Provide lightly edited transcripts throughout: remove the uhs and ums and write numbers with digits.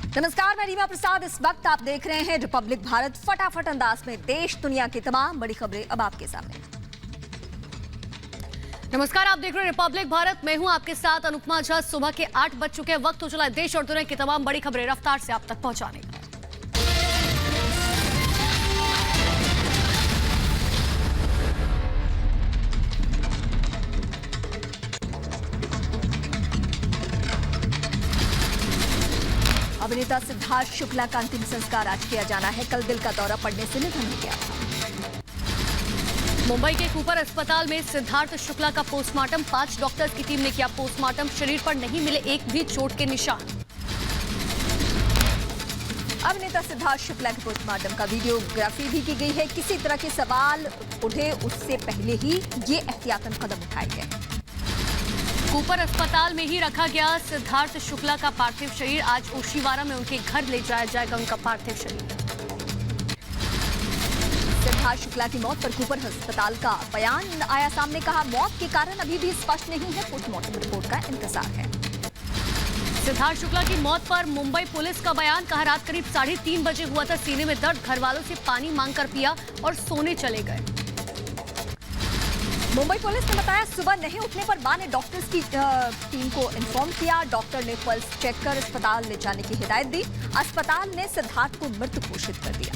नमस्कार, मैं रीमा प्रसाद। इस वक्त आप देख रहे हैं रिपब्लिक भारत। फटाफट अंदाज में देश दुनिया की तमाम बड़ी खबरें अब आपके सामने। नमस्कार, आप देख रहे हैं रिपब्लिक भारत। मैं हूं आपके साथ अनुपमा झा। सुबह के 8 बज चुके हैं। वक्त हो चला है देश और दुनिया की तमाम बड़ी खबरें रफ्तार से आप तक पहुंचाने का। अभिनेता सिद्धार्थ शुक्ला का अंतिम संस्कार आज किया जाना है। कल दिल का दौरा पड़ने से निधन हो गया था। मुंबई के कूपर अस्पताल में सिद्धार्थ शुक्ला का पोस्टमार्टम। 5 डॉक्टर्स की टीम ने किया पोस्टमार्टम। शरीर पर नहीं मिले एक भी चोट के निशान। अभिनेता सिद्धार्थ शुक्ला के पोस्टमार्टम का वीडियोग्राफी भी की गई है। किसी तरह के सवाल उठे उससे पहले ही ये एहतियातन कदम उठाए गए। कूपर अस्पताल में ही रखा गया सिद्धार्थ शुक्ला का पार्थिव शरीर। आज ओशिवारा में उनके घर ले जाया जाएगा उनका पार्थिव शरीर। सिद्धार्थ शुक्ला की मौत पर कूपर अस्पताल का बयान आया सामने। कहा, मौत के कारण अभी भी स्पष्ट नहीं है, पोस्टमार्टम रिपोर्ट का इंतजार है। सिद्धार्थ शुक्ला की मौत पर मुंबई पुलिस का बयान। कहा, रात करीब 3:30 बजे हुआ था। सीने में दर्द, घर वालों से पानी मांगकर पिया और सोने चले गए। मुंबई पुलिस ने बताया, सुबह नहीं उठने पर मां ने डॉक्टर्स की टीम को इन्फॉर्म किया। डॉक्टर ने पल्स चेक कर अस्पताल ले जाने की हिदायत दी। अस्पताल ने सिद्धार्थ को मृत घोषित कर दिया।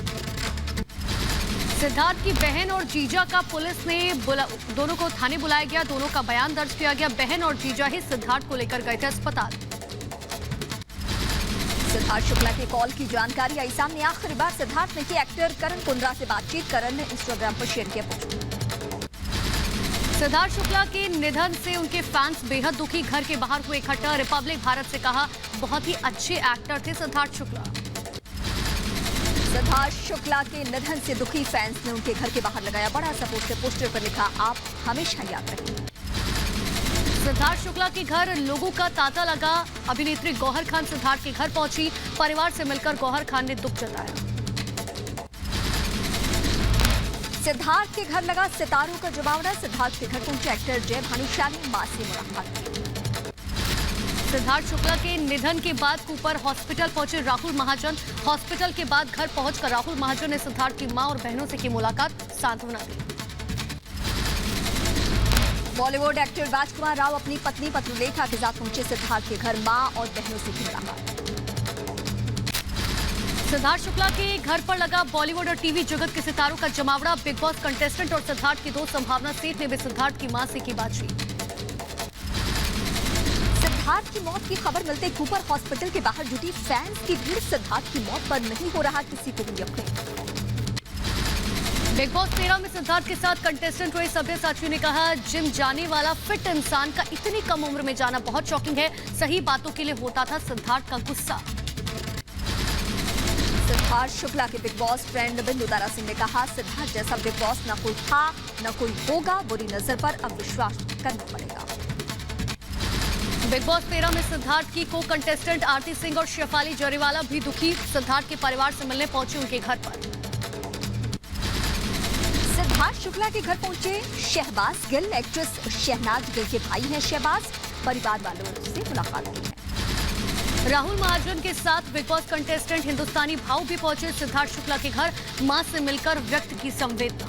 सिद्धार्थ की बहन और जीजा का पुलिस ने दोनों को थाने बुलाया गया। दोनों का बयान दर्ज किया गया। बहन और जीजा ही सिद्धार्थ को लेकर गए थे अस्पताल। सिद्धार्थ शुक्ला के कॉल की जानकारी आई सामने। आखिरी बार सिद्धार्थ ने की एक्टर करण कुंद्रा से बातचीत। करण ने इंस्टाग्राम पर शेयर किया पोस्ट। सिद्धार्थ शुक्ला के निधन से उनके फैंस बेहद दुखी। घर के बाहर हुए इकट्ठा। रिपब्लिक भारत से कहा, बहुत ही अच्छे एक्टर थे सिद्धार्थ शुक्ला। सिद्धार्थ शुक्ला के निधन से दुखी फैंस ने उनके घर के बाहर लगाया बड़ा सा पोस्टर। पोस्टर पर लिखा, आप हमेशा याद रखें। सिद्धार्थ शुक्ला के घर लोगों का तांता लगा। अभिनेत्री गौहर खान सिद्धार्थ के घर पहुंची। परिवार से मिलकर गौहर खान ने दुख जताया। सिद्धार्थ के घर लगा सितारों का जमावड़ा। सिद्धार्थ के घर पहुंचे एक्टर जय भानुशाली, मां से मुलाकात की। सिद्धार्थ शुक्ला के निधन के बाद कूपर हॉस्पिटल पहुंचे राहुल महाजन। हॉस्पिटल के बाद घर पहुंचकर राहुल महाजन ने सिद्धार्थ की मां और बहनों से की मुलाकात, सांत्वना दी। बॉलीवुड एक्टर राजकुमार राव अपनी पत्नी पत्रलेखा के साथ पहुंचे सिद्धार्थ के घर। मां और बहनों से की मुलाकात। सिद्धार्थ शुक्ला के घर पर लगा बॉलीवुड और टीवी जगत के सितारों का जमावड़ा। बिग बॉस कंटेस्टेंट और सिद्धार्थ की दोस्त संभावना सेठ ने भी सिद्धार्थ की मां से की बातचीत। सिद्धार्थ की मौत की खबर मिलते कूपर हॉस्पिटल के बाहर जुटी फैंस की भीड़। सिद्धार्थ की मौत पर नहीं हो रहा किसी को भी यकीन। बिग बॉस 13 में सिद्धार्थ के साथ कंटेस्टेंट हुए सब्यसाची ने कहा, जिम जाने वाला फिट इंसान का इतनी कम उम्र में जाना बहुत शॉकिंग है। सही बातों के लिए होता था सिद्धार्थ का गुस्सा। सिद्धार्थ शुक्ला के बिग बॉस फ्रेंड बिंदु तारा सिंह ने कहा, सिद्धार्थ जैसा बिग बॉस न कोई था न कोई होगा। बुरी नजर पर अब विश्वास करना पड़ेगा। बिग बॉस 13 में सिद्धार्थ की को कंटेस्टेंट आरती सिंह और शेफाली जरीवाला भी दुखी। सिद्धार्थ के परिवार से मिलने पहुंचे उनके घर पर। सिद्धार्थ शुक्ला के घर पहुंचे शहबाज गिल। एक्ट्रेस शहनाज गिल के भाई हैं शहबाज। परिवार वालों से मुलाकात की है। राहुल महाजन के साथ बिग बॉस कंटेस्टेंट हिंदुस्तानी भाव भी पहुंचे सिद्धार्थ शुक्ला के घर। मां से मिलकर व्यक्त की संवेदना।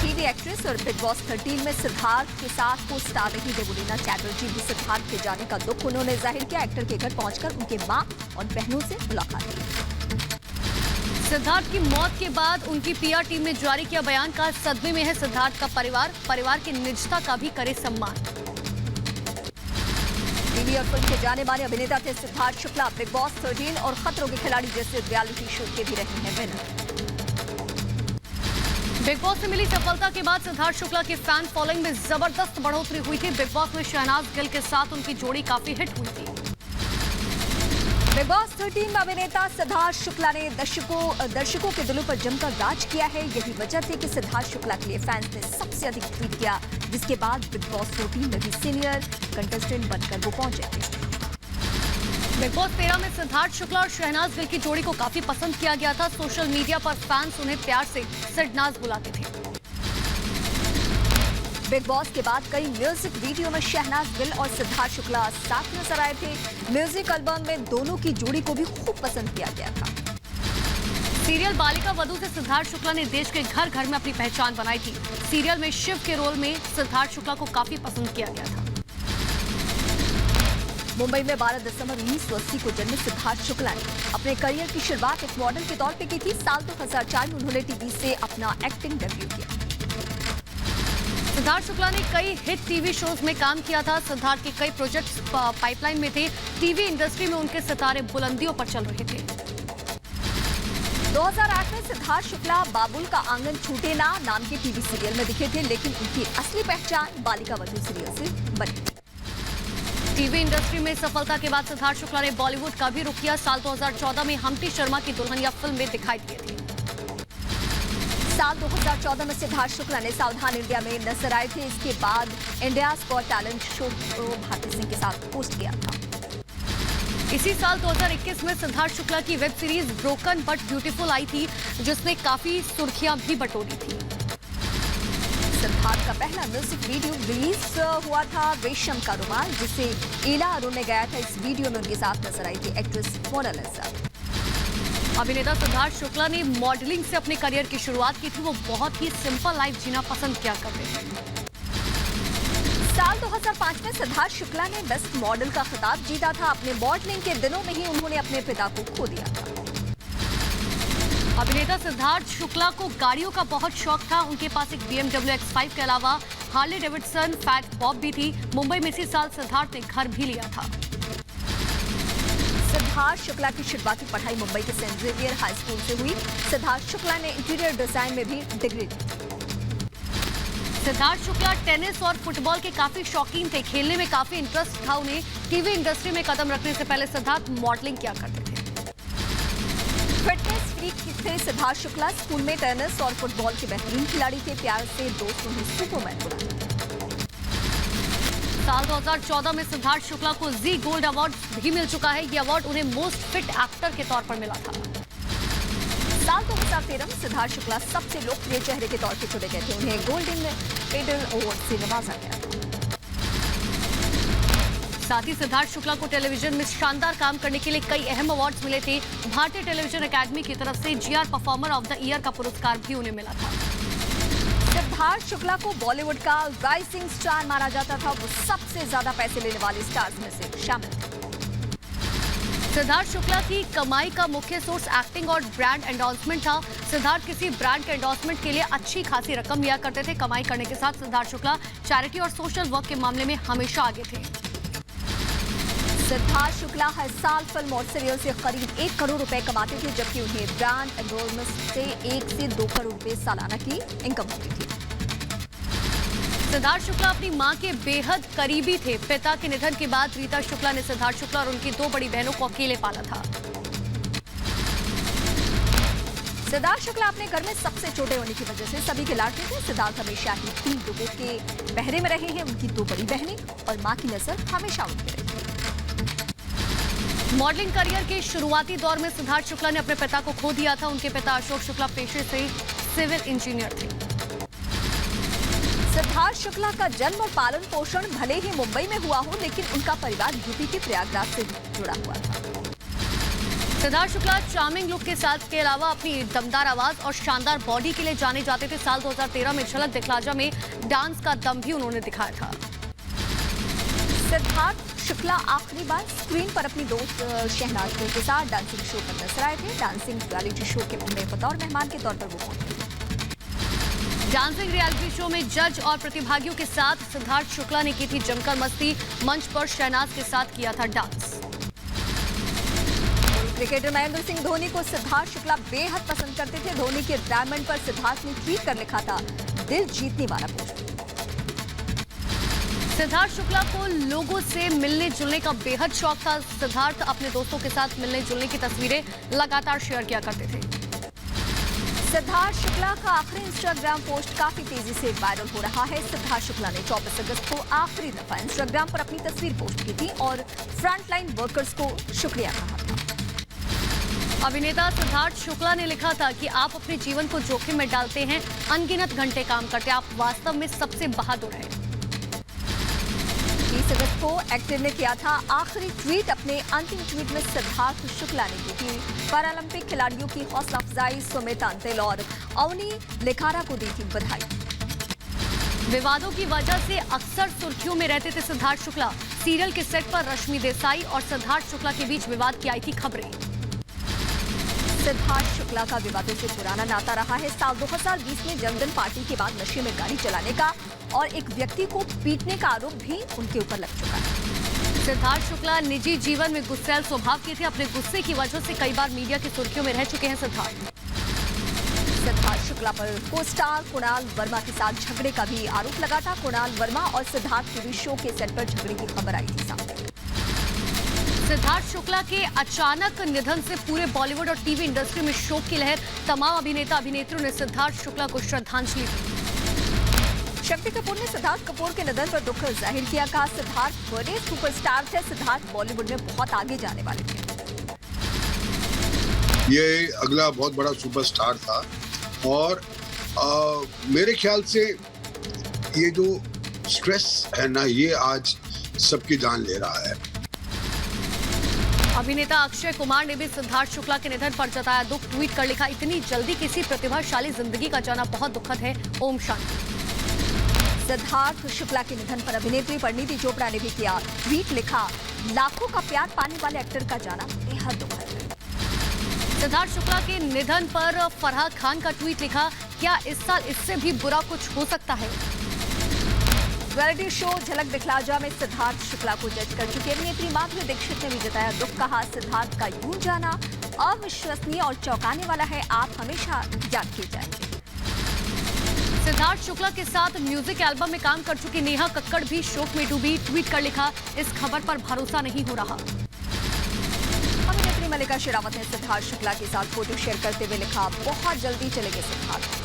टीवी एक्ट्रेस और बिग बॉस 13 में सिद्धार्थ के साथ को स्टार रही देवलीना चैटर्जी भी सिद्धार्थ के जाने का दुख उन्होंने जाहिर किया। एक्टर के घर पहुंचकर उनके मां और बहनों से मुलाकात की। सिद्धार्थ की मौत के बाद उनकी पीआर टीम ने जारी किया बयान। का सदमे में है सिद्धार्थ का परिवार की निजता का भी करे सम्मान। टीवी और फिल्म के जाने माने अभिनेता थे सिद्धार्थ शुक्ला। बिग बॉस 13 और खतरों के खिलाड़ी जैसे रियलिटी शो के भी रहे हैं विनर। बिग बॉस से मिली सफलता के बाद सिद्धार्थ शुक्ला के फैन फॉलोइंग में जबरदस्त बढ़ोतरी हुई थी। बिग बॉस में शहनाज गिल के साथ उनकी जोड़ी काफी हिट हुई थी। बिग बॉस 13 में अभिनेता सिद्धार्थ शुक्ला ने दर्शकों के दिलों पर जमकर राज किया है। यही वजह थी कि सिद्धार्थ शुक्ला के लिए फैंस ने सबसे अधिक ट्वीट किया, जिसके बाद बिग बॉस 14 में भी सीनियर कंटेस्टेंट बनकर वो पहुंचे थे। बिग बॉस 13 में सिद्धार्थ शुक्ला और शहनाज गिल की जोड़ी को काफी पसंद किया गया था। सोशल मीडिया पर फैंस उन्हें प्यार से सिडनाज बुलाते थे। बिग बॉस के बाद कई म्यूजिक वीडियो में शहनाज गिल और सिद्धार्थ शुक्ला साथ नजर आए थे। म्यूजिक एल्बम में दोनों की जोड़ी को भी खूब पसंद किया गया था। सीरियल बालिका वधू से सिद्धार्थ शुक्ला ने देश के घर घर में अपनी पहचान बनाई थी। सीरियल में शिव के रोल में सिद्धार्थ शुक्ला को काफी पसंद किया गया था। मुंबई में 12 दिसंबर 1980 को जन्मे सिद्धार्थ शुक्ला ने अपने करियर की शुरुआत एक मॉडल के तौर पे की थी। साल 2004 में उन्होंने टीवी से अपना एक्टिंग डेब्यू किया। सिद्धार्थ शुक्ला ने कई हिट टीवी शोज में काम किया था। सिद्धार्थ के कई प्रोजेक्ट्स पाइपलाइन में थे। टीवी इंडस्ट्री में उनके सितारे बुलंदियों पर चल रहे थे। 2008 में सिद्धार्थ शुक्ला बाबुल का आंगन छूटे ना नाम के टीवी सीरियल में दिखे थे, लेकिन उनकी असली पहचान बालिका वधू सीरियल से बनी। टीवी इंडस्ट्री में सफलता के बाद सिद्धार्थ शुक्ला ने बॉलीवुड का भी रुख किया। साल 2014 में हम्टी शर्मा की दुल्हनिया फिल्म में दिखाई दिए थे। साल 2014 में सिद्धार्थ शुक्ला ने सावधान इंडिया में नजर आए थे। इसके बाद India got talent show Bharti Singh के साथ होस्ट किया था। इसी साल 2021 में सिद्धार्थ शुक्ला की web series broken but beautiful I थी, जिसने काफी सुर्खियां भी बटोरी थी। सिद्धार्थ का पहला म्यूजिक वीडियो रिलीज हुआ था रेशम का रुमाल, जिसे ईला अरुण ने गाया था। इस वीडियो में उनके साथ नजर आई थी एक्ट्रेस मोनालिसा। अभिनेता सिद्धार्थ शुक्ला ने मॉडलिंग से अपने करियर की शुरुआत की थी। वो बहुत ही सिंपल लाइफ जीना पसंद किया करते थे। साल 2005 में सिद्धार्थ शुक्ला ने बेस्ट मॉडल का खिताब जीता था। अपने मॉडलिंग के दिनों में ही उन्होंने अपने पिता को खो दिया था। अभिनेता सिद्धार्थ शुक्ला को गाड़ियों का बहुत शौक था। उनके पास एक BMW X5 के अलावा हार्ले डेविडसन फैट बॉब भी थी। मुंबई में इसी साल सिद्धार्थ ने घर भी लिया था। सिद्धार्थ शुक्ला की शुरुआती पढ़ाई मुंबई के सेंट जेवियर हाई स्कूल से हुई। सिद्धार्थ शुक्ला ने इंटीरियर डिजाइन में भी डिग्री ली। सिद्धार्थ शुक्ला टेनिस और फुटबॉल के काफी शौकीन थे। खेलने में काफी इंटरेस्ट था उन्हें। टीवी इंडस्ट्री में कदम रखने से पहले सिद्धार्थ मॉडलिंग किया करते थे। फिटनेस फ्रीक थे सिद्धार्थ शुक्ला। स्कूल में टेनिस और फुटबॉल के बेहतरीन खिलाड़ी थे। प्यार से दोस्त उन्हें सुपरमैन बुलाते थे। साल 2014 में सिद्धार्थ शुक्ला को जी गोल्ड अवार्ड भी मिल चुका है। ये अवार्ड उन्हें मोस्ट फिट एक्टर के तौर पर मिला था। साल 2013 में सिद्धार्थ शुक्ला सबसे लोकप्रिय चेहरे के तौर पर चुने गए थे। उन्हें गोल्डन मेडल अवार्ड से नवाजा गया था। साथ ही सिद्धार्थ शुक्ला को टेलीविजन में शानदार काम करने के लिए कई अहम अवार्ड्स मिले थे। भारतीय टेलीविजन अकेडमी की तरफ से GR performer of the year का पुरस्कार भी उन्हें मिला था। सिद्धार्थ शुक्ला को बॉलीवुड का राइजिंग स्टार माना जाता था। वो सबसे ज्यादा पैसे लेने वाले स्टार्स में से शामिल थे। सिद्धार्थ शुक्ला की कमाई का मुख्य सोर्स एक्टिंग और ब्रांड एंडोर्समेंट था। सिद्धार्थ किसी ब्रांड के एंडोर्समेंट के लिए अच्छी खासी रकम लिया करते थे। कमाई करने के साथ सिद्धार्थ शुक्ला चैरिटी और सोशल वर्क के मामले में हमेशा आगे थे। सिद्धार्थ शुक्ला हर साल फिल्म और सीरियल से करीब 1 करोड़ रुपए कमाते थे, जबकि उन्हें ब्रांड एंडोर्समेंट से 1 से 2 करोड़ रुपए सालाना की इनकम होती थी। सिद्धार्थ शुक्ला अपनी मां के बेहद करीबी थे। पिता के निधन के बाद रीता शुक्ला ने सिद्धार्थ शुक्ला और उनकी 2 बड़ी बहनों को अकेले पाला था। सिद्धार्थ शुक्ला अपने घर में सबसे छोटे होने की वजह से सभी के लाडले थे। सिद्धार्थ हमेशा ही 3 लोगों के पहरे में रहे हैं। उनकी 2 बड़ी बहनें और मां की नजर हमेशा उन पर रही। मॉडलिंग करियर के शुरुआती दौर में सिद्धार्थ शुक्ला ने अपने पिता को खो दिया था। उनके पिता अशोक शुक्ला पेशे से सिविल इंजीनियर थे। सिद्धार्थ शुक्ला का जन्म और पालन पोषण भले ही मुंबई में हुआ हो, लेकिन उनका परिवार यूपी के प्रयागराज से जुड़ा हुआ था। सिद्धार्थ शुक्ला चार्मिंग लुक के साथ के अलावा अपनी दमदार आवाज और शानदार बॉडी के लिए जाने जाते थे। साल 2013 में झलक दिखलाजा में डांस का दम भी उन्होंने दिखाया था। सिद्धार्थ शुक्ला आखिरी बार स्क्रीन पर अपनी दोस्त शहनाज गिल के साथ डांसिंग शो पर नजर आए थे। डांसिंग रियलिटी शो के में बतौर मेहमान के तौर पर वो पहुंचे थे। डांसिंग रियलिटी शो में जज और प्रतिभागियों के साथ सिद्धार्थ शुक्ला ने की थी जमकर मस्ती। मंच पर शहनाज के साथ किया था डांस। क्रिकेटर महेंद्र सिंह धोनी को सिद्धार्थ शुक्ला बेहद पसंद करते थे। धोनी के रिटायरमेंट पर सिद्धार्थ ने ट्वीट कर लिखा था, दिल जीतने वाला पोस्ट। सिद्धार्थ शुक्ला को लोगों से मिलने जुलने का बेहद शौक था। सिद्धार्थ अपने दोस्तों के साथ मिलने जुलने की तस्वीरें लगातार शेयर किया करते थे। सिद्धार्थ शुक्ला का आखिरी इंस्टाग्राम पोस्ट काफी तेजी से वायरल हो रहा है। सिद्धार्थ शुक्ला ने 24 अगस्त को आखिरी दफा इंस्टाग्राम पर अपनी तस्वीर पोस्ट की थी और फ्रंटलाइन वर्कर्स को शुक्रिया कहा था। अभिनेता सिद्धार्थ शुक्ला ने लिखा था कि आप अपने जीवन को जोखिम में डालते हैं, अनगिनत घंटे काम करते हैं, आप वास्तव में सबसे बहादुर हैं। 30 अगस्त को एक्टर ने किया था आखिरी ट्वीट। अपने अंतिम ट्वीट में सिद्धार्थ शुक्ला ने की थी पैरालंपिक खिलाड़ियों की हौसला अफजाई, सुमित अंतिल और अवनी लेखारा को दी थी बधाई। विवादों की वजह से अक्सर सुर्खियों में रहते थे सिद्धार्थ शुक्ला। सीरियल के सेट पर रश्मि देसाई और सिद्धार्थ शुक्ला के बीच विवाद की आई थी खबरें। सिद्धार्थ शुक्ला का विवादों से पुराना नाता रहा है। साल 2020 में जन्मदिन पार्टी के बाद नशे में गाड़ी चलाने का और एक व्यक्ति को पीटने का आरोप भी उनके ऊपर लग चुका है। सिद्धार्थ शुक्ला निजी जीवन में गुस्सैल स्वभाव के थे। अपने गुस्से की वजह से कई बार मीडिया की सुर्खियों में रह चुके हैं सिद्धार्थ शुक्ला पर को स्टार कुणाल वर्मा के साथ झगड़े का भी आरोप लगा था। कुणाल वर्मा और सिद्धार्थ टीवी शो के सेट पर झगड़े की खबर आई थी सामने। सिद्धार्थ शुक्ला के अचानक निधन से पूरे बॉलीवुड और टीवी इंडस्ट्री में शोक की लहर। तमाम अभिनेता अभिनेत्रियों ने सिद्धार्थ शुक्ला को श्रद्धांजलि दी। शक्ति कपूर ने सिद्धार्थ कपूर के निधन पर दुख जाहिर किया। कहा सिद्धार्थ बड़े सुपरस्टार थे, सिद्धार्थ बॉलीवुड में बहुत आगे जाने वाले थे। ये अगला बहुत बड़ा सुपरस्टार था और मेरे ख्याल से ये जो स्ट्रेस है ना, ये आज सबकी जान ले रहा है। अभिनेता अक्षय कुमार ने भी सिद्धार्थ शुक्ला के निधन पर जताया दुख। ट्वीट कर लिखा, इतनी जल्दी किसी प्रतिभाशाली जिंदगी का जाना बहुत दुखद है, ओम शांति। सिद्धार्थ शुक्ला के निधन पर अभिनेत्री परिणीति चोपड़ा ने भी किया ट्वीट। लिखा, लाखों का प्यार पाने वाले एक्टर का जाना बेहद दुखद है। सिद्धार्थ शुक्ला के निधन पर फरहान खान का ट्वीट लिखा, क्या इस साल इससे भी बुरा कुछ हो सकता है। रियलिटी शो झलक दिखला जा में सिद्धार्थ शुक्ला को जज कर चुकी अभिनेत्री माधुरी दीक्षित ने भी जताया दुख। कहा, सिद्धार्थ का यूं जाना अविश्वसनीय और चौंकाने वाला है, आप हमेशा याद किए जाएंगे। सिद्धार्थ शुक्ला के साथ म्यूजिक एल्बम में काम कर चुकी नेहा कक्कड़ भी शोक में डूबी। ट्वीट कर लिखा, इस खबर पर भरोसा नहीं हो रहा। अभिनेत्री मल्लिका शेरावत ने सिद्धार्थ शुक्ला के साथ फोटो शेयर करते हुए लिखा, बहुत जल्दी चलेंगे सिद्धार्थ।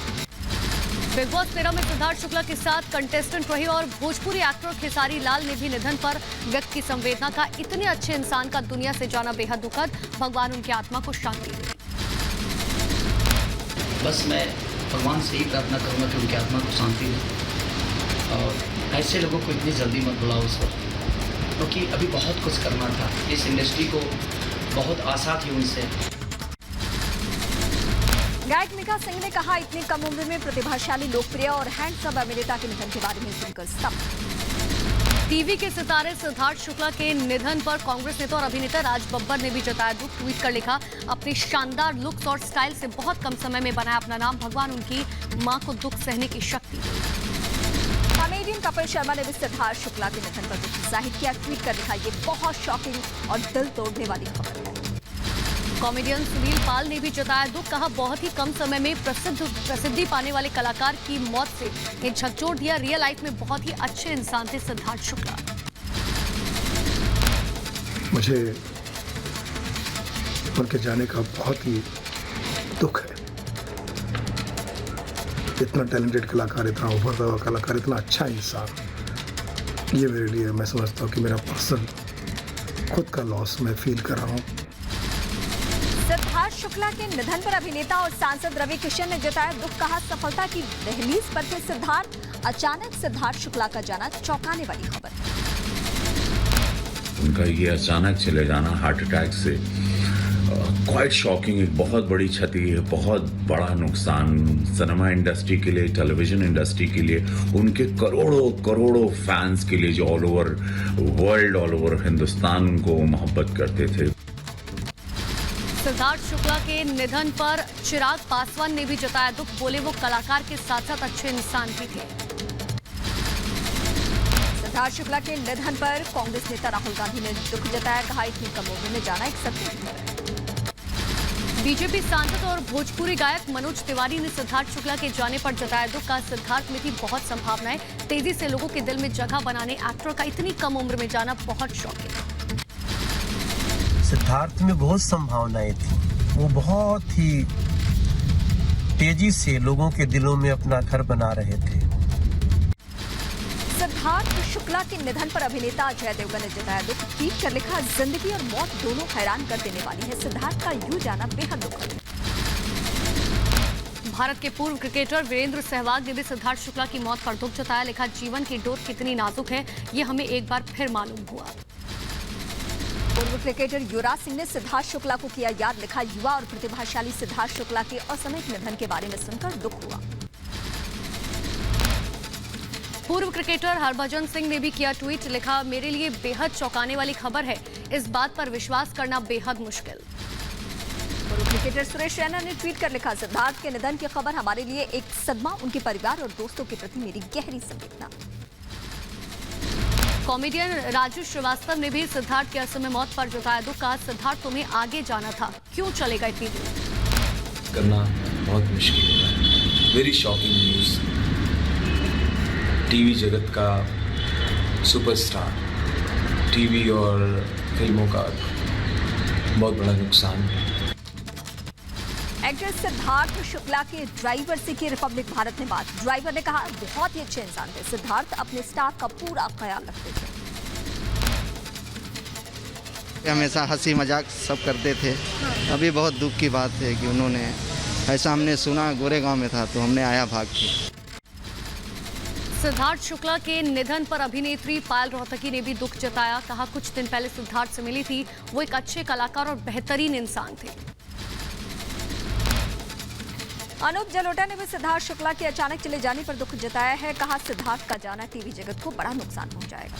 बिग बॉस 13 में सिद्धार्थ शुक्ला के साथ कंटेस्टेंट रहे और भोजपुरी एक्टर खेसारी लाल ने भी निधन पर व्यक्त की संवेदना। का इतने अच्छे इंसान का दुनिया से जाना बेहद दुखद, भगवान उनकी आत्मा को शांति दे। बस मैं भगवान से ही प्रार्थना करूंगा कि उनकी आत्मा को शांति दे और ऐसे लोगों को इतनी जल्दी मत बुलाओ उस वक्त, क्योंकि अभी बहुत कुछ करना था। इस इंडस्ट्री को बहुत आशा थी उनसे। गायक मिका सिंह ने कहा, इतनी कम उम्र में प्रतिभाशाली, लोकप्रिय और हैंडसम अभिनेता के निधन के बारे में सुनकर स्तब्ध। टीवी के सितारे सिद्धार्थ शुक्ला के निधन पर कांग्रेस नेता और अभिनेता राज बब्बर ने भी जताया दुख। ट्वीट कर लिखा, अपनी शानदार लुक्स और स्टाइल से बहुत कम समय में बनाया अपना नाम, भगवान उनकी मां को दुख सहने की शक्ति दे। कॉमेडियन कपिल शर्मा ने भी सिद्धार्थ शुक्ला के निधन पर दुख जाहिर किया। ट्वीट कर लिखा, ये बहुत शॉकिंग और दिल तोड़ने वाली खबर है। कॉमेडियन सुनील पाल ने भी जताया दुख। कहा, बहुत ही कम समय में प्रसिद्धि पाने वाले कलाकार की मौत से ये झकझोर दिया। रियल लाइफ में बहुत ही अच्छे इंसान थे सिद्धार्थ शुक्ला। मुझे उनके जाने का बहुत ही दुख है। इतना टैलेंटेड कलाकार, इतना उभरता हुआ कलाकार, इतना अच्छा इंसान, ये मेरे लिए, मैं समझता हूँ कि मेरा पर्सन खुद का लॉस मैं फील कर रहा हूँ। सिद्धार्थ शुक्ला के निधन पर अभिनेता और सांसद रवि किशन ने जताया दुख। कहा, सफलता की दहलीज पर थे सिद्धार्थ, अचानक सिद्धार्थ शुक्ला का जाना चौंकाने वाली खबर है। उनका ये अचानक चले जाना हार्ट अटैक से क्वाइट शॉकिंग, एक बहुत बड़ी क्षति है, बहुत बड़ा नुकसान सिनेमा इंडस्ट्री के लिए, टेलीविजन इंडस्ट्री के लिए, उनके करोड़ों करोड़ों फैंस के लिए जो all over world, all over Hindustan उनको मोहब्बत करते थे। सिद्धार्थ शुक्ला के निधन पर चिराग पासवान ने भी जताया दुख। बोले, वो कलाकार के साथ साथ अच्छे इंसान भी थे। सिद्धार्थ शुक्ला के निधन पर कांग्रेस नेता राहुल गांधी ने दुख जताया। कहा, इतनी कम उम्र में जाना एक सत्य है। बीजेपी सांसद और भोजपुरी गायक मनोज तिवारी ने सिद्धार्थ शुक्ला के जाने पर जताया दुख। का सिद्धार्थ में थी बहुत संभावनाएं, तेजी से लोगों के दिल में जगह बनाने एक्टर का इतनी कम उम्र में जाना बहुत शॉकिंग। सिद्धार्थ में बहुत संभावनाएं थी, वो बहुत ही तेजी से लोगों के दिलों में अपना घर बना रहे थे। सिद्धार्थ शुक्ला के निधन पर अभिनेता अजय देवगन ने जताया दुख। ट्वीट कर लिखा, जिंदगी और मौत दोनों हैरान कर देने वाली है। सिद्धार्थ का यूं जाना बेहद दुखद है। भारत के पूर्व क्रिकेटर वीरेंद्र सहवाग ने भी सिद्धार्थ शुक्ला की मौत पर दुख जताया। लिखा, जीवन की डोर कितनी नाजुक है ये हमें एक बार फिर मालूम हुआ। पूर्व क्रिकेटर युवराज सिंह ने सिद्धार्थ शुक्ला को किया याद। लिखा, युवा और प्रतिभाशाली सिद्धार्थ शुक्ला के असामयिक निधन के बारे में सुनकर दुख हुआ। पूर्व क्रिकेटर हरभजन सिंह ने भी किया ट्वीट। लिखा, मेरे लिए बेहद चौंकाने वाली खबर है, इस बात पर विश्वास करना बेहद मुश्किल। पूर्व क्रिकेटर सुरेश रैना ने ट्वीट कर लिखा, सिद्धार्थ के निधन की खबर हमारे लिए एक सदमा, उनके परिवार और दोस्तों के प्रति मेरी गहरी संवेदना। कॉमेडियन राजू श्रीवास्तव ने भी सिद्धार्थ के असमय मौत पर जताया दुख। कहा, सिद्धार्थ तुम्हें आगे जाना था, क्यों चलेगा इतनी दूर। करना बहुत मुश्किल है। Very shocking news. टीवी जगत का सुपरस्टार, टीवी और फिल्मों का बहुत बड़ा नुकसान। एक्टर सिद्धार्थ शुक्ला के ड्राइवर से की रिपब्लिक भारत ने बात। ड्राइवर ने कहा, बहुत ही अच्छे इंसान थे। सिद्धार्थ अपने स्टाफ का पूरा ख्याल रखते थे। हमेशा हंसी मजाक सब करते थे। अभी बहुत दुख की बात है कि उन्होंने, ऐसा हमने सुना गोरेगांव में था तो हमने आया भाग के। सिद्धार्थ शुक्ला के निधन पर अभिनेत्री पायल रोहतगी ने भी दुख जताया। कहा, कुछ दिन पहले सिद्धार्थ से मिली थी, वो एक अच्छे कलाकार और बेहतरीन इंसान थे। अनूप जलोटा ने भी सिद्धार्थ शुक्ला के अचानक चले जाने पर दुख जताया है। कहा, सिद्धार्थ का जाना टीवी जगत को बड़ा नुकसान पहुंचाएगा।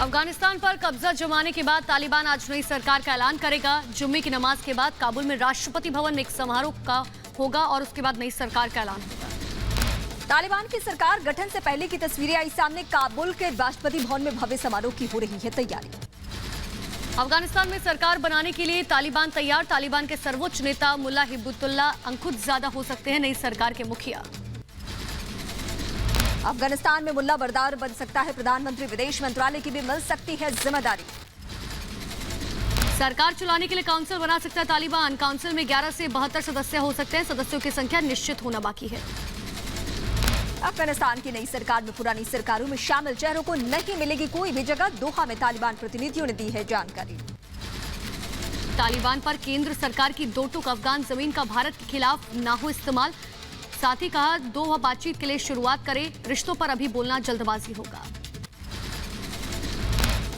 अफगानिस्तान पर कब्जा जमाने के बाद तालिबान आज नई सरकार का ऐलान करेगा। जुम्मे की नमाज के बाद काबुल में राष्ट्रपति भवन में एक समारोह का होगा और उसके बाद नई सरकार का ऐलान होगा। तालिबान की सरकार गठन से पहले की तस्वीरें आई सामने। काबुल के राष्ट्रपति भवन में भव्य समारोह की हो रही है तैयारी। अफगानिस्तान में सरकार बनाने के लिए तालिबान तैयार। तालिबान के सर्वोच्च नेता मुल्ला हिब्बतुल्लाह अंखुज़ादा हो सकते हैं नई सरकार के मुखिया। अफगानिस्तान में मुल्ला बरदार बन सकता है प्रधानमंत्री। विदेश मंत्रालय की भी मिल सकती है जिम्मेदारी। सरकार चलाने के लिए काउंसिल बना सकता है तालिबान। काउंसिल में 11 से 72 सदस्य हो सकते हैं। सदस्यों की संख्या निश्चित होना बाकी है। अफगानिस्तान की नई सरकार में पुरानी सरकारों में शामिल चेहरों को नहीं मिलेगी कोई भी जगह। दोहा में तालिबान प्रतिनिधियों ने दी है जानकारी। तालिबान पर केंद्र सरकार की 2 टुक अफगान जमीन का भारत के खिलाफ ना हो इस्तेमाल। साथ ही कहा, दोहा बातचीत के लिए शुरुआत करे, रिश्तों पर अभी बोलना जल्दबाजी होगा।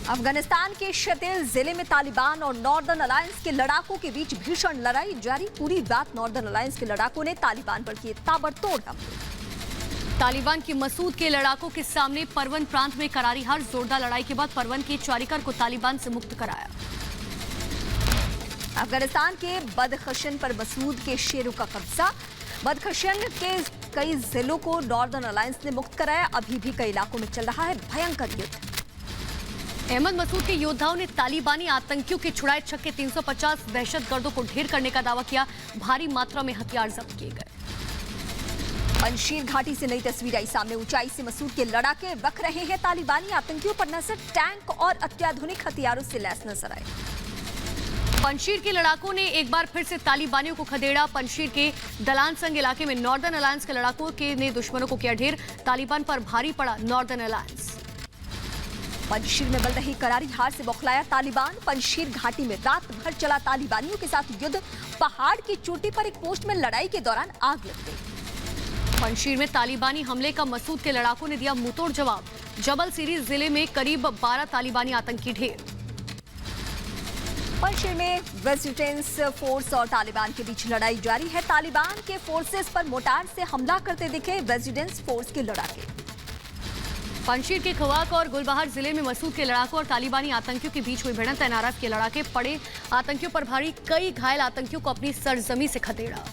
अफगानिस्तान के शतील जिले में तालिबान और नॉर्दर्न अलायंस के लड़ाकों के बीच भीषण लड़ाई जारी। पूरी रात नॉर्दर्न अलायंस के लड़ाकों ने तालिबान पर किए ताबड़तोड़ हमले। तालिबान की मसूद के लड़ाकों के सामने परवन प्रांत में करारी हार। जोरदार लड़ाई के बाद परवन के चारिकर को तालिबान से मुक्त कराया। अफगानिस्तान के बदखशन पर मसूद के शेरों का कब्जा। बदखशन के कई जिलों को नॉर्दर्न अलायंस ने मुक्त कराया। अभी भी कई इलाकों में चल रहा है भयंकर युद्ध। अहमद मसूद के योद्धाओं ने तालिबानी आतंकियों के छुड़ाए छक्के 350 दहशतगर्दों को ढेर करने का दावा किया। भारी मात्रा में हथियार जब्त किए गए। पंजशीर घाटी से नई तस्वीर आई सामने। ऊंचाई से मसूद के लड़ाके रख रहे हैं। तालिबानी आतंकियों पर नजर टैंक और अत्याधुनिक हथियारों से लैस नजर आए। पंजशीर के लड़ाकों ने एक बार फिर से तालिबानियों को खदेड़ा। पंजशीर के दलान संग इलाके में नॉर्दर्न अलायंस के लड़ाकों ने दुश्मनों को किया ढेर। तालिबान पर भारी पड़ा नॉर्दर्न अलायंस। पंजशीर में बल रही करारी हार से बौखलाया तालिबान। पंजशीर घाटी में रात भर चला तालिबानियों के साथ युद्ध। पहाड़ की चोटी पर एक पोस्ट में लड़ाई के दौरान आग लग गई। पंजशीर में तालिबानी हमले का मसूद के लड़ाकों ने दिया मुंहतोड़ जवाब। जबल सीरी जिले में करीब 12 तालिबानी आतंकी ढेर। पंजशीर में रेजिस्टेंस फोर्स और तालिबान के बीच लड़ाई जारी है। तालिबान के फोर्सेस पर मोटार से हमला करते दिखे रेजिस्टेंस फोर्स के लड़ाके। पंजशीर के खवाक और गुलबहार जिले में मसूद के लड़ाकों और तालिबानी आतंकियों के बीच हुई भिड़ंत। एनआरएफ के लड़ाके पड़े आतंकियों पर भारी। कई घायल आतंकियों को अपनी सरजमी से खदेड़ा।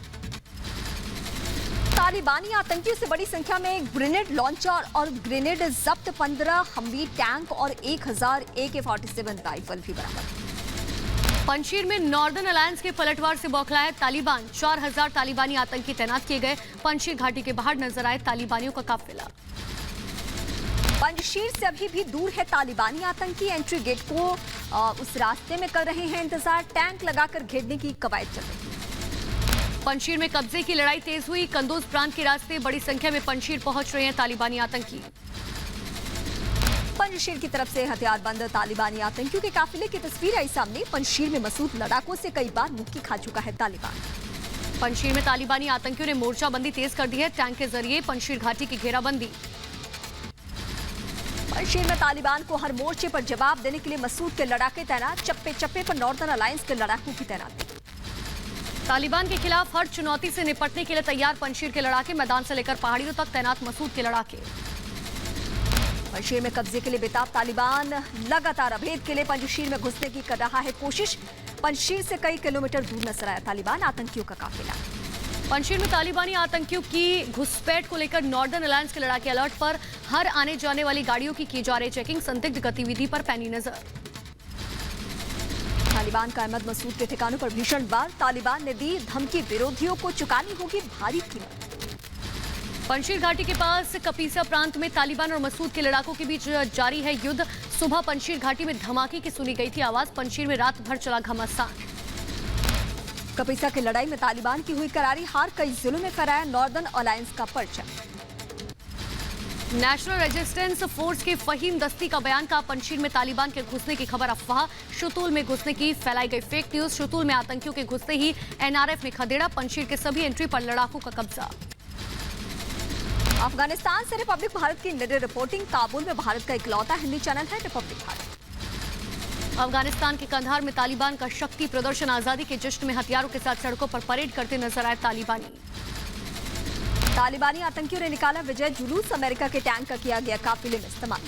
तालिबानी आतंकियों से बड़ी संख्या में ग्रेनेड लॉन्चर और ग्रेनेड जब्त। 15 हमवी टैंक और 1000 AK-47 राइफल भी बरामद। पंजशीर में नॉर्दर्न अलायंस के पलटवार से बौखलाया तालिबान। 4000 तालिबानी आतंकी तैनात किए गए। पंजशीर घाटी के बाहर नजर आए तालिबानियों का काफिला। पंजशीर से अभी भी दूर है तालिबानी आतंकी। एंट्री गेट को उस रास्ते में कर रहे हैं इंतजार। टैंक लगाकर घेरने की कवायद चल रही है। पंजशीर में कब्जे की लड़ाई तेज हुई। कंदोज प्रांत के रास्ते बड़ी संख्या में पंजशीर पहुंच रहे हैं तालिबानी आतंकी। पंजशीर की तरफ से हथियारबंद तालिबानी आतंकियों के काफिले की तस्वीर आई सामने। पंजशीर में मसूद लड़ाकों से कई बार मुक्की खा चुका है तालिबान। पंजशीर में तालिबानी आतंकियों ने मोर्चाबंदी तेज कर दी है। टैंक के जरिए पंजशीर घाटी की घेराबंदी। पंजशीर में तालिबान को हर मोर्चे पर जवाब देने के लिए मसूद के लड़ाके तैनात। चप्पे चप्पे पर नॉर्दर्न अलायंस के लड़ाकों की तैनाती। तालिबान के खिलाफ हर चुनौती से निपटने के लिए तैयार पंजशीर के लड़ाके। मैदान से लेकर पहाड़ियों तक तैनात मसूद के लड़ाके। पंजशीर में कब्जे के लिए बेताब तालिबान लगातार अभेद के लिए पंजशीर में घुसने की कर रहा है कोशिश। पंजशीर से कई किलोमीटर दूर नजर आया तालिबान आतंकियों का काफिला। पंजशीर में तालिबानी आतंकियों की घुसपैठ को लेकर नॉर्दर्न अलायंस के लड़ाके अलर्ट पर। हर आने जाने वाली गाड़ियों की जा रही चेकिंग। संदिग्ध गतिविधि पर पैनी नजर। तालिबान का अहमद मसूद के ठिकानों पर भीषण वार। तालिबान ने दी धमकी, विरोधियों को चुकानी होगी भारी कीमत। पंजशीर घाटी के पास कपीसा प्रांत में तालिबान और मसूद के लड़ाकों के बीच जारी है युद्ध। सुबह पंजशीर घाटी में धमाके की सुनी गई थी आवाज। पंजशीर में रात भर चला घमासान। कपीसा की लड़ाई में तालिबान की हुई करारी हार। कई जिलों में फहराया नॉर्दर्न अलायंस का परचम। नेशनल रेजिस्टेंस फोर्स के फहीम दस्ती का बयान। का पंजशीर में तालिबान के घुसने की खबर अफवाह। शुतुल में घुसने की फैलाई गई फेक न्यूज। शुतुल में आतंकियों के घुसते ही एनआरएफ ने खदेड़ा। पंजशीर के सभी एंट्री पर लड़ाकों का कब्जा। अफगानिस्तान से रिपब्लिक भारत की निडर रिपोर्टिंग। काबुल में भारत का इकलौता हिंदी चैनल है रिपब्लिक भारत। अफगानिस्तान के कंधार में तालिबान का शक्ति प्रदर्शन। आजादी के जश्न में हथियारों के साथ सड़कों पर परेड करते नजर आए तालिबानी। तालिबानी आतंकियों ने निकाला विजय जुलूस। अमेरिका के टैंक का किया गया काफिले में इस्तेमाल।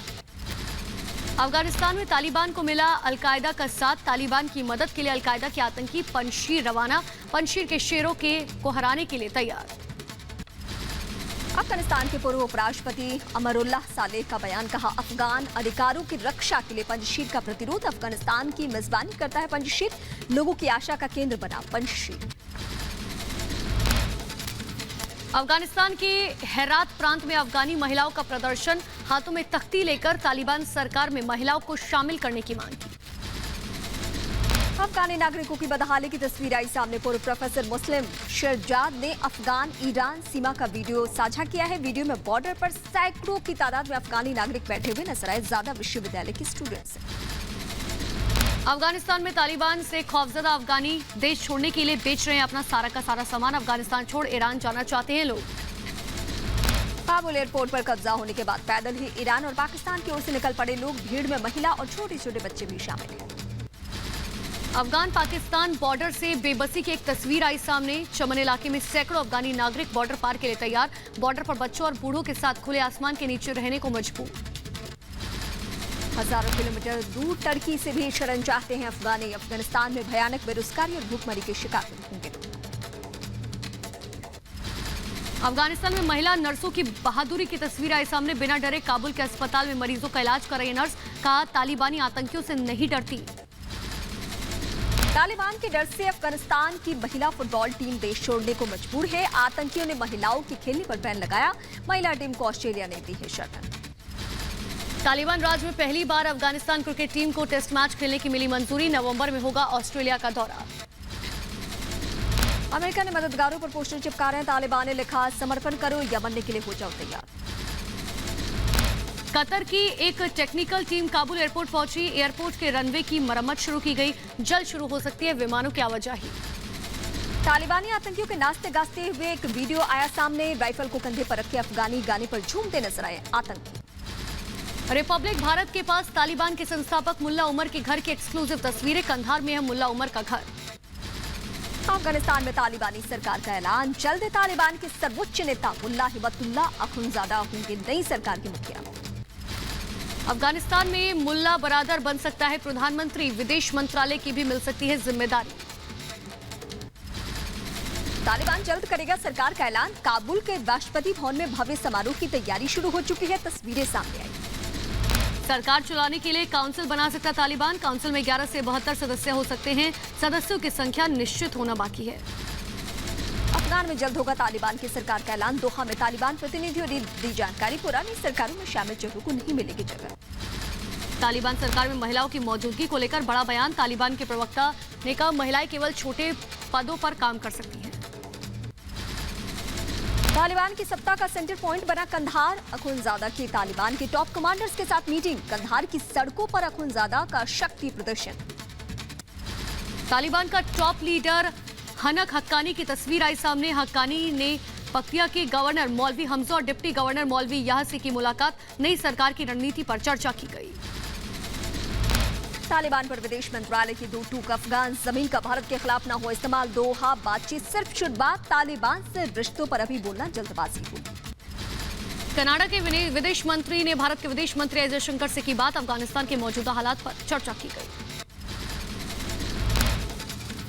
अफगानिस्तान में तालिबान को मिला अलकायदा का साथ। तालिबान की मदद के लिए अलकायदा के आतंकी पंजशीर रवाना। पंजशीर के शेरों को हराने के लिए तैयार। अफगानिस्तान के पूर्व उपराष्ट्रपति अमरुल्लाह सालेह का बयान। कहा अफगान अधिकारों की रक्षा के लिए पंजशीर का प्रतिरोध। अफगानिस्तान की मेजबानी करता है पंजशीर। लोगों की आशा का केंद्र बना पंजशीर। अफगानिस्तान के हेरात प्रांत में अफगानी महिलाओं का प्रदर्शन। हाथों में तख्ती लेकर तालिबान सरकार में महिलाओं को शामिल करने की मांग की। अफगानी नागरिकों की बदहाली की तस्वीर आई सामने। पूर्व प्रोफेसर मुस्लिम शहजाद ने अफगान ईरान सीमा का वीडियो साझा किया है। वीडियो में बॉर्डर पर सैकड़ों की तादाद में अफगानी नागरिक बैठे हुए नजर आए। ज्यादा विश्वविद्यालय के स्टूडेंट्स। अफगानिस्तान में तालिबान से खौफजदा अफगानी देश छोड़ने के लिए बेच रहे हैं अपना सारा का सारा सामान। अफगानिस्तान छोड़ ईरान जाना चाहते हैं लोग। काबुल एयरपोर्ट पर कब्जा होने के बाद पैदल ही ईरान और पाकिस्तान की ओर से निकल पड़े लोग। भीड़ में महिला और छोटे छोटे बच्चे भी शामिल हैं। अफगान पाकिस्तान बॉर्डर से बेबसी की एक तस्वीर आई सामने। चमन इलाके में सैकड़ों अफगानी नागरिक बॉर्डर पार के लिए तैयार। बॉर्डर पर बच्चों और बूढ़ों के साथ खुले आसमान के नीचे रहने को मजबूर। हजारों किलोमीटर दूर टर्की से भी शरण चाहते हैं अफगानी। अफगानिस्तान में भयानक बेरोजगारी और भूखमरी के शिकार होंगे। अफगानिस्तान में महिला नर्सों की बहादुरी की तस्वीर आई सामने। बिना डरे काबुल के अस्पताल में मरीजों का इलाज कर रही नर्स। कहा तालिबानी आतंकियों से नहीं डरती। तालिबान के डर से अफगानिस्तान की महिला फुटबॉल टीम देश छोड़ने को मजबूर है। आतंकियों ने महिलाओं के खेलने पर बैन लगाया। महिला टीम को ऑस्ट्रेलिया ने दी है शरण। तालिबान राज में पहली बार अफगानिस्तान क्रिकेट टीम को टेस्ट मैच खेलने की मिली मंजूरी। नवंबर में होगा ऑस्ट्रेलिया का दौरा। अमेरिका ने मददगारों पर पोस्टर चिपका रहे हैं। तालिबान ने लिखा समर्पण करो या मरने के लिए हो जाओ तैयार। कतर की एक टेक्निकल टीम काबुल एयरपोर्ट पहुंची। एयरपोर्ट के रनवे की मरम्मत शुरू की गई। जल्द शुरू हो सकती है विमानों की आवाजाही। तालिबानी आतंकियों के नाचते गाजते हुए एक वीडियो आया सामने। राइफल को कंधे पर रखे अफगानी गाने पर झूमते नजर आए आतंकी। रिपब्लिक भारत के पास तालिबान के संस्थापक मुल्ला उमर के घर की एक्सक्लूसिव तस्वीरें। कंधार में है मुल्ला उमर का घर। अफगानिस्तान में तालिबानी सरकार का ऐलान। जल्द तालिबान के सर्वोच्च नेता मुल्ला हिबतुल्लाह अखुंजादा होंगे नई सरकार के मुखिया। अफगानिस्तान में मुल्ला बरादर बन सकता है प्रधानमंत्री। विदेश मंत्रालय की भी मिल सकती है जिम्मेदारी। तालिबान जल्द करेगा सरकार का ऐलान। काबुल के राष्ट्रपति भवन में भव्य समारोह की तैयारी शुरू हो चुकी है। तस्वीरें सामने आई। सरकार चलाने के लिए काउंसिल बना सकता तालिबान। काउंसिल में 11 से 72 सदस्य हो सकते हैं। सदस्यों की संख्या निश्चित होना बाकी है। अफगान में जल्द होगा तालिबान की सरकार का ऐलान। दोहा में तालिबान प्रतिनिधियों ने दी जानकारी। पुरानी सरकारों में शामिल जगहों को नहीं मिलेगी जगह। तालिबान सरकार में महिलाओं की मौजूदगी को लेकर बड़ा बयान। तालिबान के प्रवक्ता ने कहा महिलाएं केवल छोटे पदों पर काम कर सकती हैं। तालिबान की सत्ता का सेंटर पॉइंट बना कंधार। अखुंज़ादा की तालिबान के टॉप कमांडर्स के साथ मीटिंग। कंधार की सड़कों पर अखुंज़ादा का शक्ति प्रदर्शन। तालिबान का टॉप लीडर हनक हक्कानी की तस्वीर आई सामने। हक्कानी ने पक्तिया के गवर्नर मौलवी हमजा और डिप्टी गवर्नर मौलवी याहसी की मुलाकात। नई सरकार की रणनीति पर चर्चा की गई। तालिबान पर विदेश मंत्रालय की 2 टूक। अफगान जमीन का भारत के खिलाफ न हो इस्तेमाल। दोहा बातचीत सिर्फ शुरुआत। तालिबान से रिश्तों पर अभी बोलना जल्दबाजी होगी। कनाडा के विदेश मंत्री ने भारत के विदेश मंत्री एस जयशंकर से की बात। अफगानिस्तान के मौजूदा हालात पर चर्चा की गई।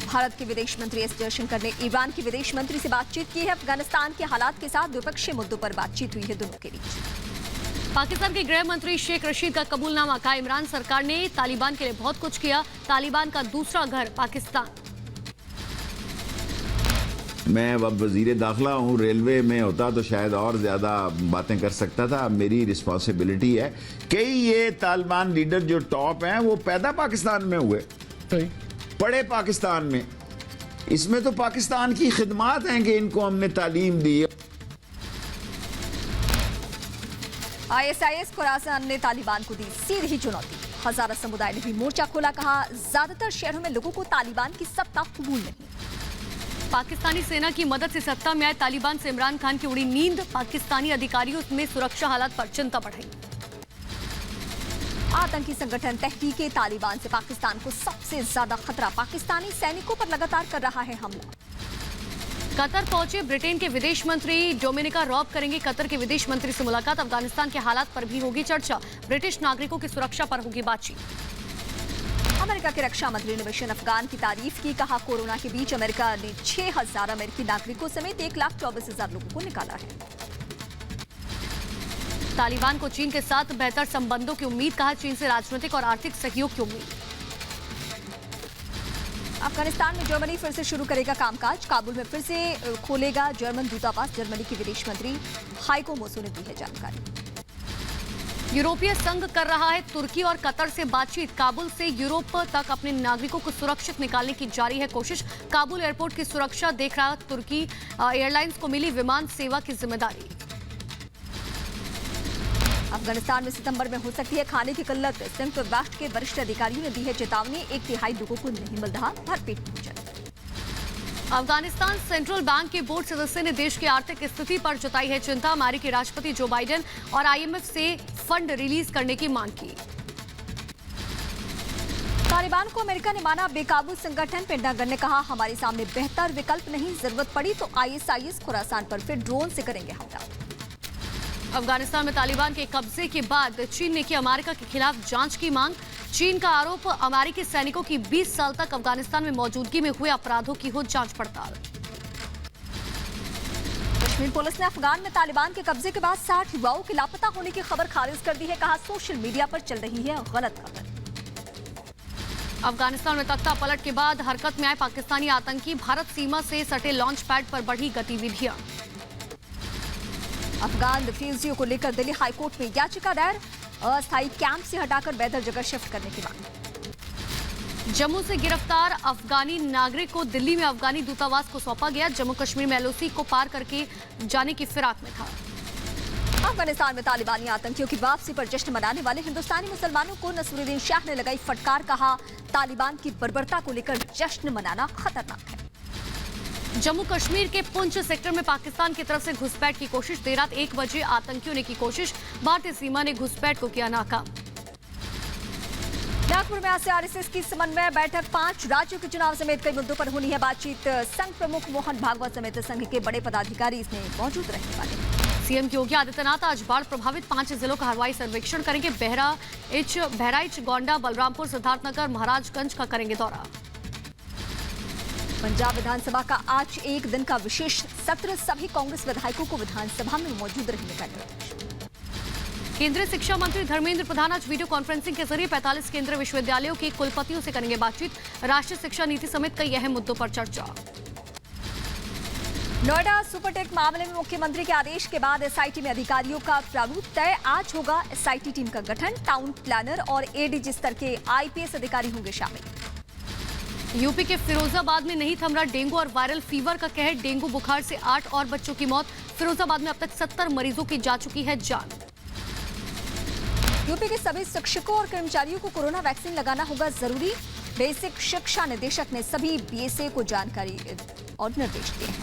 भारत के विदेश मंत्री एस जयशंकर ने ईरान के विदेश मंत्री से बातचीत की है। अफगानिस्तान के हालात के साथ द्विपक्षीय मुद्दों पर बातचीत हुई है दोनों के बीच। पाकिस्तान के गृह मंत्री शेख रशीद का कबूलनामा। कहा, इमरान सरकार ने तालिबान के लिए बहुत कुछ किया। तालिबान का दूसरा घर पाकिस्तान। मैं अब वजीर दाखिला हूँ। रेलवे में होता तो शायद और ज्यादा बातें कर सकता था। मेरी रिस्पॉन्सिबिलिटी है कि ये तालिबान लीडर जो टॉप हैं वो पैदा पाकिस्तान में हुए, पढ़े पाकिस्तान में। इसमें तो पाकिस्तान की खिदमात हैं कि इनको हमने तालीम दी है। ISIS खुरासान ने तालिबान को दी सीधी चुनौती। हजारा समुदाय ने भी मोर्चा खोला। कहा, ज्यादातर शहरों में लोगों को तालिबान की सत्ता कबूल नहीं। पाकिस्तानी सेना की मदद से सत्ता में आए तालिबान से इमरान खान की उड़ी नींद। पाकिस्तानी अधिकारियों में सुरक्षा हालात पर चिंता बढ़ाई। आतंकी संगठन तहरीके तालिबान से पाकिस्तान को सबसे ज्यादा खतरा। पाकिस्तानी सैनिकों पर लगातार कर रहा है हमला। कतर पहुंचे ब्रिटेन के विदेश मंत्री डोमिनिका रॉब करेंगे कतर के विदेश मंत्री से मुलाकात। अफगानिस्तान के हालात पर भी होगी चर्चा। ब्रिटिश नागरिकों की सुरक्षा पर होगी बातचीत। अमेरिका के रक्षा मंत्री ने मिशन अफगान की तारीफ की। कहा, कोरोना के बीच अमेरिका ने 6000 अमेरिकी नागरिकों समेत 1,24,000 लोगों को निकाला है। तालिबान को चीन के साथ बेहतर संबंधों की उम्मीद। कहा, चीन से राजनीतिक और आर्थिक सहयोग की उम्मीद। अफगानिस्तान में जर्मनी फिर से शुरू करेगा कामकाज। काबुल में फिर से खोलेगा जर्मन दूतावास। जर्मनी के विदेश मंत्री हाइको मोसो ने दी है जानकारी। यूरोपीय संघ कर रहा है तुर्की और कतर से बातचीत। काबुल से यूरोप तक अपने नागरिकों को सुरक्षित निकालने की जारी है कोशिश। काबुल एयरपोर्ट की सुरक्षा देख रहा तुर्की एयरलाइंस को मिली विमान सेवा की जिम्मेदारी। अफगानिस्तान में सितंबर में हो सकती है खाने की किल्लत। संयुक्त राष्ट्र के वरिष्ठ अधिकारियों ने दी है चेतावनी। 1/3 लोगों को नहीं मिल रहा भरपेट भोजन। अफगानिस्तान सेंट्रल बैंक के बोर्ड सदस्य ने देश की आर्थिक स्थिति पर जताई है चिंता। अमेरिकी राष्ट्रपति जो बाइडेन और IMF से फंड रिलीज करने की मांग की। तालिबान को अमेरिका ने माना बेकाबू संगठन। पेंटागन ने कहा, हमारे सामने बेहतर विकल्प नहीं। जरूरत पड़ी तो ISIS खुरासान पर फिर ड्रोन से करेंगे हमला। अफगानिस्तान में तालिबान के कब्जे के बाद चीन ने की अमेरिका के खिलाफ जांच की मांग। चीन का आरोप, अमेरिकी सैनिकों की 20 साल तक अफगानिस्तान में मौजूदगी में हुए अपराधों की हो जांच पड़ताल। कश्मीर पुलिस ने अफगान में तालिबान के कब्जे के बाद 60 युवाओं के लापता होने की खबर खारिज कर दी है। कहा, सोशल मीडिया पर चल रही है गलत खबर। अफगानिस्तान में तख्ता पलट के बाद हरकत में आए पाकिस्तानी आतंकी। भारत सीमा से सटे लॉन्च पैड पर बढ़ी गतिविधियां। अफगान रिफ्यूजियों को लेकर दिल्ली हाईकोर्ट में याचिका दायर। अस्थायी कैंप से हटाकर बेहतर जगह शिफ्ट करने की मांग। जम्मू से गिरफ्तार अफगानी नागरिक को दिल्ली में अफगानी दूतावास को सौंपा गया। जम्मू कश्मीर में LOC को पार करके जाने की फिराक में था। अफगानिस्तान में तालिबानी आतंकियों की वापसी पर जश्न मनाने वाले हिंदुस्तानी मुसलमानों को नसरुद्दीन शाह ने लगाई फटकार। कहा, तालिबान की बर्बरता को लेकर जश्न मनाना खतरनाक है। जम्मू कश्मीर के पुंछ सेक्टर में पाकिस्तान की तरफ से घुसपैठ की कोशिश। देर रात 1 बजे आतंकियों ने की कोशिश। भारतीय सीमा ने घुसपैठ को किया नाकाम। नागपुर में आज से RSS की समन्वय बैठक। 5 राज्यों के चुनाव समेत कई मुद्दों पर होनी है बातचीत। संघ प्रमुख मोहन भागवत समेत संघ के बड़े पदाधिकारी इसमें मौजूद रहने वाले हैं। CM योगी आदित्यनाथ आज बाढ़ प्रभावित 5 जिलों का हवाई सर्वेक्षण करेंगे। बहराइच, गोंडा, बलरामपुर, सिद्धार्थनगर, महाराजगंज का करेंगे दौरा। पंजाब विधानसभा का आज एक दिन का विशेष सत्र। सभी कांग्रेस विधायकों को विधानसभा में मौजूद रहने का निर्देश। केंद्रीय शिक्षा मंत्री धर्मेंद्र प्रधान आज वीडियो कॉन्फ्रेंसिंग के जरिए 45 केंद्रीय विश्वविद्यालयों के कुलपतियों से करेंगे बातचीत। राष्ट्रीय शिक्षा नीति समेत कई अहम मुद्दों पर चर्चा। नोएडा सुपरटेक मामले में मुख्यमंत्री के आदेश के बाद SIT में अधिकारियों का प्रारूप तय। आज होगा SIT टीम का गठन। टाउन प्लानर और ADG स्तर के IPS अधिकारी होंगे शामिल। यूपी के फिरोजाबाद में नहीं थम रहा डेंगू और वायरल फीवर का कहर। डेंगू बुखार से 8 और बच्चों की मौत। फिरोजाबाद में अब तक 70 मरीजों की जा चुकी है जान। यूपी के सभी शिक्षकों और कर्मचारियों को कोरोना वैक्सीन लगाना होगा जरूरी। बेसिक शिक्षा निदेशक ने सभी बीएसए को जानकारी और निर्देश दिए हैं।